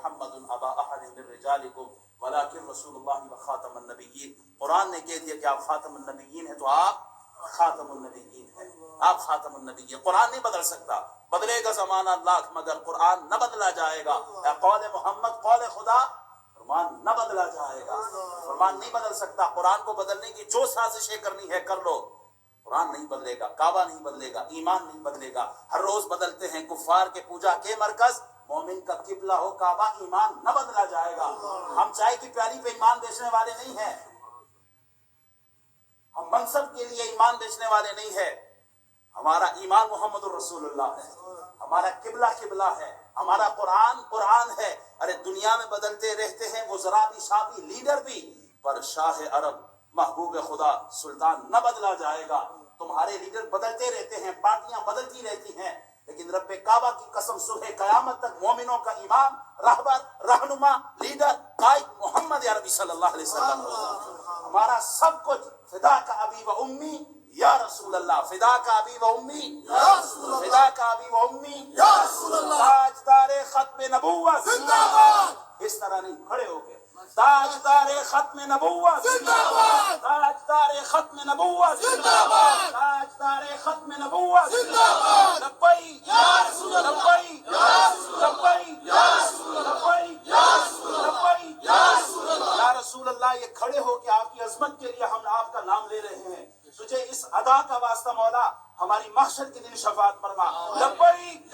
محمد ابا احد من رجالکم ولکن رسول اللہ وخاتم النبیین. قرآن نے کہہ دیا کہ آپ خاتم النبیین ہیں تو آپ خاتم النبیین ہیں. آپ خاتم النبیین. قرآن نہیں بدل سکتا. بدلے گا زمانہ لاکھ مگر قرآن نہ بدلا جائے گا. قول محمد قول خدا فرمان نہ بدلا جائے گا. فرمان نہیں بدل سکتا. قرآن کو بدلنے کی جو سازشیں کرنی ہے کر لو. قرآن نہیں بدلے گا. کعبہ نہیں بدلے گا. ایمان نہیں بدلے گا. ہر روز بدلتے ہیں کفار کے پوجا کے مرکز. مومن کا قبلہ ہو کعبہ. ایمان نہ بدلا جائے گا. ہم چائے کی پیالی پہ ایمان بیچنے والے نہیں ہیں. ہم منصب کے لیے ایمان بیچنے والے نہیں ہیں. ہمارا ایمان محمد الرسول اللہ ہے. ہمارا قبلہ قبلہ ہے. ہمارا قرآن قرآن ہے. ارے دنیا میں بدلتے رہتے ہیں وزراء بھی شاہ بھی لیڈر بھی پر شاہ عرب محبوب خدا سلطان نہ بدلا جائے گا. تمہارے لیڈر بدلتے رہتے ہیں. پارٹیاں بدلتی رہتی ہیں لیکن رب کعبہ کی قسم صبح قیامت تک مومنوں کا امام رہبر رہنما لیڈر قائد محمد عربی صلی اللہ علیہ وسلم ہوگا. ہمارا سب کچھ فدا کا ابی و امی یا رسول اللہ. فدا کا ابی و امی یا رسول اللہ. فدا کا ابی و امی یا رسول اللہ. تاجدار ختم نبوت زندہ باد. اس طرح نہیں کھڑے ہو گئے. تاجدار ختم نبوت زندہ باد. تاجدار ختم نبوت زندہ باد. تاجدار ختم نبوت زندہ باد. لبیک یا رسول اللہ. لبیک یا رسول اللہ. لبیک یا رسول اللہ. لبیک یا رسول اللہ. لبیک یا رسول اللہ. یا رسول اللہ یہ کھڑے ہو کے آپ کی عظمت کے لیے ہم آپ کا نام لے رہے ہیں. تجھے اس ادا کا واسطہ مولا ہماری محشر کے دن شفاعت فرما. لبیک